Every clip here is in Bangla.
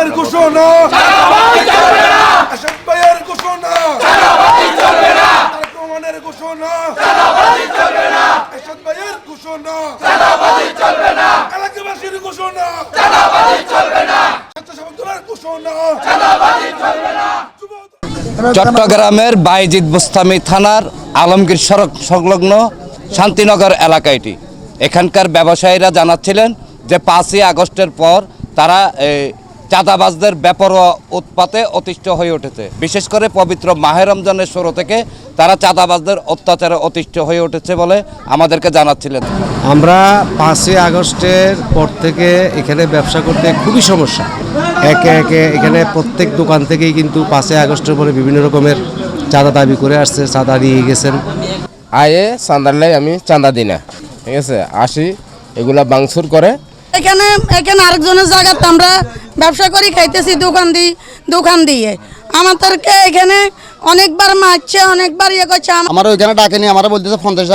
রহমানের ঘোষণা আসাদ ভাইয়ের ঘোষণা তারেক রহমানের ঘোষণা আসাদ ভাইয়ের ঘোষণা এলাকাবাসীর ঘোষণা স্বেচ্ছাসেবক দলের ঘোষণা। চট্টগ্রামের বাইজিদ বোস্তামি থানার আলমগীর সড়ক সংলগ্ন শান্তিনগর এলাকা এটি। এখানকার ব্যবসায়ীরা জানাচ্ছিলেন যে 5ই আগস্টের পর তারা চাঁদাবাজদের বেপরোয়া উৎপাতে অতিষ্ঠ হয়ে উঠেছে। বিশেষ করে পবিত্র মাহে রমজানের শুরু থেকে তারা চাঁদাবাজদের অত্যাচারে অতিষ্ঠ হয়ে উঠেছে বলে আমাদেরকে জানাচ্ছিলেন। আমরা 5ই আগস্টের পর থেকে এখানে ব্যবসা করতে খুবই সমস্যা। একে একে এখানে প্রত্যেক দোকান থেকেই কিন্তু 5ই আগস্টের পরে বিভিন্ন রকমের চাঁদা দাবি করে আসছে, চাঁদা নিয়ে গেছেন। আয়ে চাঁদার লাই আমি চাঁদা দিই না, ঠিক আছে, আসি এগুলা বাংসুর করে। এখানে আরেকজনের জায়গাতে আমরা ব্যবসা করি, খাইতেছি দোকান দিয়ে আমাদেরকে এখানে অনেকবার মারছে, অনেকবার ইয়ে করছে। আমার ওইখানে ডাকে নিয়ে আমরা বলতেছে 50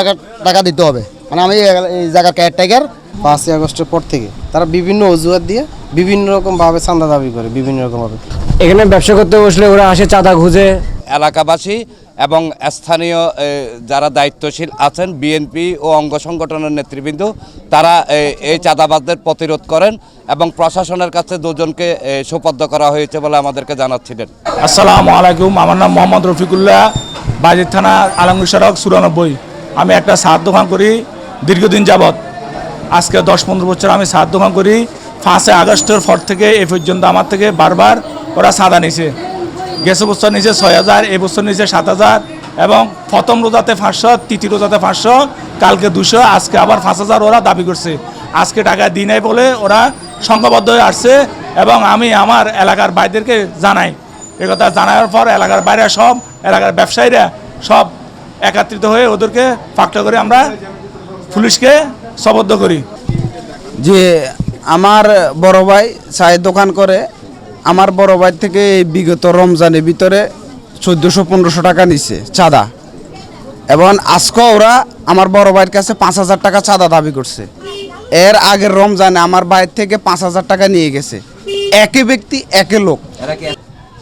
টাকা দিতে হবে, মানে আমি এই জায়গার কেয়ারটেকার। 5ই আগস্টের পর থেকে তারা বিভিন্ন অজুহাত দিয়ে বিভিন্ন রকমভাবে চাঁদা দাবি করে, বিভিন্ন রকমভাবে এখানে ব্যবসা করতে বসলে ওরা আসে চাঁদা খুঁজে। এলাকাবাসী এবং স্থানীয় যারা দায়িত্বশীল আছেন, বিএনপি ও অঙ্গ সংগঠনের নেতৃবৃন্দ, তারা এই চাঁদাবাজদের প্রতিরোধ করেন এবং প্রশাসনের কাছে দুজনকে সোপর্দ করা হয়েছে বলে আমাদেরকে জানাচ্ছিলেন। আসসালামু আলাইকুম, আমার নাম মোহাম্মদ রফিকুল্লাহ, বাইজিদ থানা আলমগীর সড়ক 94। আমি একটা সার দোকান করি দীর্ঘদিন যাবৎ, আজকে 10-15 বছর আমি সার দোকান করি। 5ই আগস্টের পর থেকে এ পর্যন্ত আমার থেকে বারবার ওরা চাঁদা নিছে। গেছে বছর নিচে 6000, এই বছর নিচে 7000, এবং প্রথম রোজাতে 500, তৃতীয় রোজাতে 500, কালকে 200, আজকে আবার 5000 ওরা দাবি করছে। আজকে টাকা দিই নাই বলে ওরা সংঘবদ্ধ হয়ে আসছে, এবং আমি আমার এলাকার ভাইদেরকে জানাই। একথা জানার পর এলাকার বাইরে সব এলাকার ব্যবসায়ীরা সব একত্রিত হয়ে ওদেরকে ফাঁকটা করে আমরা পুলিশকে সোপর্দ করি। যে আমার বড় ভাই চায়ের দোকান করে, আমার বড় ভাই থেকে বিগত রমজানের ভিতরে 1400-1500 টাকা নিছে চাঁদা, এবং আজকে ওরা আমার বড় ভাইয়ের কাছে 5000 টাকা চাঁদা দাবি করছে। এর আগের রমজানে আমার ভাইয়ের থেকে 5000 টাকা নিয়ে গেছে, একই ব্যক্তি একই লোক।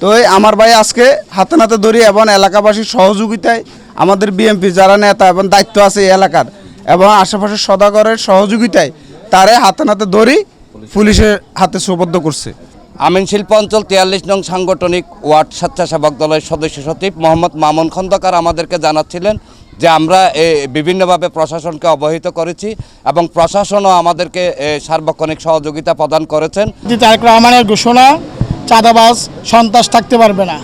তো আমার ভাই আজকে হাতে নাতে ধরি এবং এলাকাবাসীর সহযোগিতায়, আমাদের বিএনপি যারা নেতা এবং দায়িত্ব আছে এই এলাকার এবং আশেপাশের সদাগরের সহযোগিতায় তারে হাতে নাতে ধরি পুলিশের হাতে সোপর্দ করছে। আমিন শিল্প অঞ্চল 43 নং সাংগঠনিক ওয়ার্ড স্বেচ্ছাসেবক দলের সদস্য সচিব মোহাম্মদ মামুন খন্দকার আমাদেরকে জানাচ্ছিলেন যে আমরা বিভিন্নভাবে প্রশাসনকে অবহিত করেছি এবং প্রশাসনও আমাদেরকে সার্বক্ষণিক সহযোগিতা প্রদান করেছেন। তারেক রহমানের ঘোষণা, চাঁদাবাজ সন্ত্রাস থাকতে পারবে না।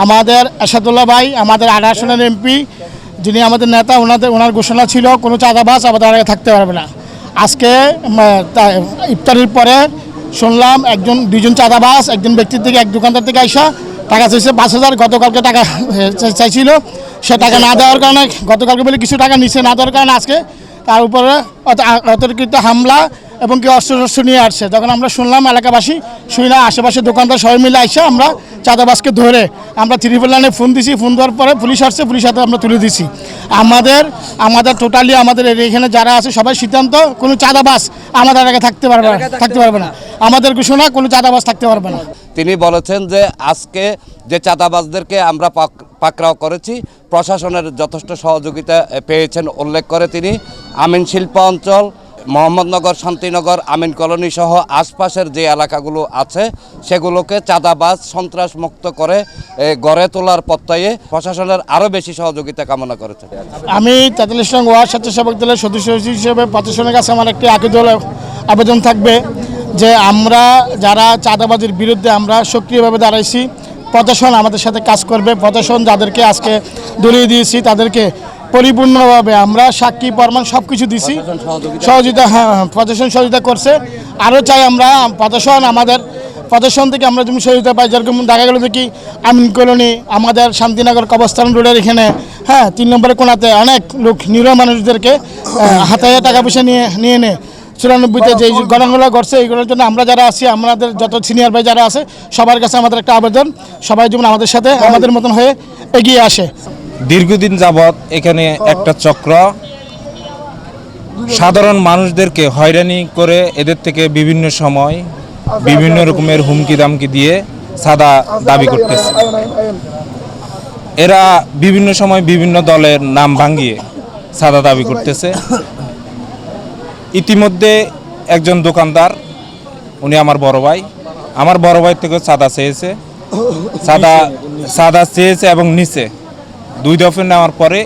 আমাদের আসাদুল্লাহ ভাই, আমাদের 8 আসনের এমপি, যিনি আমাদের নেতা, ওনার ঘোষণা ছিল কোনো চাঁদাবাজ আমাদের আগে থাকতে পারবে না। আজকে ইফতারের পরে শুনলাম দুইজন চাঁদাবাজ একজন ব্যক্তির থেকে, এক দোকানদার থেকে আইসা টাকা চাইছে 5000। গতকালকে টাকা চাইছিল, সে টাকা না দেওয়ার কারণে, গতকালকে বলে কিছু টাকা নিচে না দেওয়ার কারণে আজকে তার উপরে অতর্কিত হামলা এবং কি অস্ত্র নিয়ে আসছে। তখন আমরা শুনলাম, এলাকাবাসী শুনি না, আশেপাশে দোকানদার সবাই মিলে আইসা আমরা চাঁদাবাজকে ধরে আমরা 3 লাইনে ফোন দিছি। ফোন দেওয়ার পরে পুলিশ আসছে, পুলিশ হাতে আমরা তুলে দিছি। আমাদের টোটালি আমাদের এখানে যারা আছে সবাই সিদ্ধান্ত, কোনো চাঁদাবাজ আমাদের আগে থাকতে পারবে না। আমাদের ঘোষণা, কোনো চাঁদাবাজ থাকতে পারবে না। তিনি বলেছেন যে আজকে যে চাঁদাবাজদেরকে আমরা পাকড়াও করেছি, প্রশাসনের যথেষ্ট সহযোগিতা পেয়েছেন উল্লেখ করে তিনি আমিন শিল্প অঞ্চল, মোহাম্মদনগর, শান্তিনগর, আমিন কলোনি সহ আশপাশের যে এলাকাগুলো আছে সেগুলোকে চাঁদাবাজ সন্ত্রাস মুক্ত করে গড়ে তোলার প্রত্যয়ে প্রশাসনের আরও বেশি সহযোগিতা কামনা করেছে। আমি 43 নং ওয়ার্ড স্বেচ্ছাসেবক দলের সদস্য হিসেবে প্রশাসনের কাছে আমার একটি আবেদন থাকবে যে আমরা যারা চাঁদাবাজির বিরুদ্ধে আমরা সক্রিয়ভাবে দাঁড়াইছি, প্রশাসন আমাদের সাথে কাজ করবে। প্রশাসন যাদেরকে আজকে ধরিয়ে দিয়েছি তাদেরকে পরিপূর্ণভাবে আমরা সাক্ষী প্রমাণ সব কিছু দিছি, সহযোগিতা, প্রশাসন সহযোগিতা করছে। আরও চাই আমরা প্রশাসন থেকে আমরা যেমন সহযোগিতা পাই, যেরকম দেখা গেল দেখি আমিন কলোনি, আমাদের শান্তিনগর কবরস্থান রোডের এখানে, 3 নম্বরের কোণাতে অনেক লোক নিরীহ মানুষদেরকে হাতে টাকা পয়সা নিয়ে নেয়। 94-তে যে ঘটনাগুলো ঘটছে, এইগুলোর জন্য আমরা যারা আছি, আমাদের যত সিনিয়র ভাই যারা আছে সবার কাছে আমাদের একটা আবেদন, সবাই যেমন আমাদের সাথে আমাদের মতন হয়ে এগিয়ে আসে। দীর্ঘদিন যাবৎ এখানে একটা চক্র সাধারণ মানুষদেরকে হয়রানি করে এদের থেকে বিভিন্ন সময় বিভিন্ন রকমের হুমকি দামকি দিয়ে চাঁদা দাবি করতেছে। এরা বিভিন্ন সময় বিভিন্ন দলের নাম ভাঙিয়ে চাঁদা দাবি করতেছে। ইতিমধ্যে একজন দোকানদার, উনি আমার বড় ভাই থেকে চাঁদা চেয়েছে, চাঁদা চেয়েছে এবং নিচে 2 দফে নেওয়ার পরে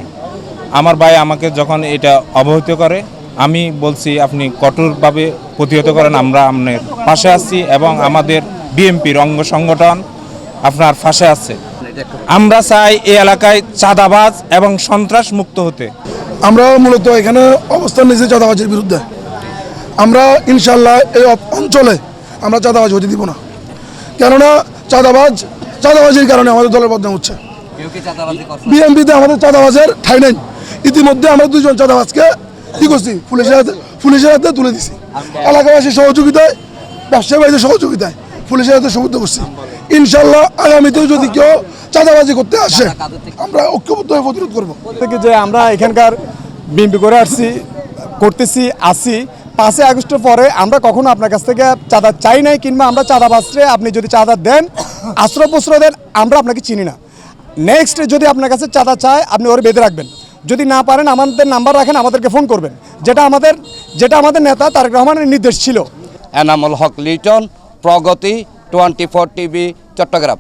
আমার ভাই আমাকে যখন এটা অবহিত করে, আমি বলছি আপনি কঠোরভাবে প্রতিহত করেন, আমরা আপনার পাশে আছি এবং আমাদের বিএমপির অঙ্গ সংগঠন আপনার পাশে আছে। আমরা চাই এই এলাকায় চাঁদাবাজ এবং সন্ত্রাস মুক্ত হতে। আমরা মূলত এখানে অবস্থান নিয়েছি চাঁদাবাজির বিরুদ্ধে। আমরা ইনশাল্লাহ এই অঞ্চলে আমরা চাঁদাবাজ হতে দিব না, কেননা চাঁদাবাজির কারণে আমাদের দলের বদনাম হচ্ছে। বিএমপিতে আমাদের চাঁদাবাজের ঠাঁই নেই। ইতিমধ্যে আমরা 2 জন চাঁদাবাজকে কি করছি, পুলিশের হাতে তুলে দিছি। এলাকাবাসীর সহযোগিতায়, ব্যবসায়ী ভাইদের সহযোগিতায় পুলিশের হাতে সুবদ্ধ করছি। ইনশাল্লাহ আগামীতেও যদি কেউ চাঁদাবাজি করতে আসে, আমরা ঐক্যবদ্ধ হয়ে প্রতিরোধ করবো। থেকে যে আমরা এখানকার বিএমপি করে করতেছি 5 আগস্টের পরে আমরা কখনো আপনার কাছ থেকে চাঁদা চাই নাই, কিংবা আমরা চাঁদাবাজরে আপনি যদি চাঁদা দেন, আশ্রয় প্রশ্রয় দেন, আমরা আপনাকে চিনি না। নেক্সট যদি আপনার কাছে চাঁদা চায়, আপনি ওর বেঁধে রাখবেন। যদি না পারেন আমাদের নাম্বার রাখেন, আমাদেরকে ফোন করবেন, যেটা আমাদের নেতা তারেক রহমানের নির্দেশ ছিল। এনামুল হক লিটন, প্রগতি 24 টিভি, চট্টগ্রাম।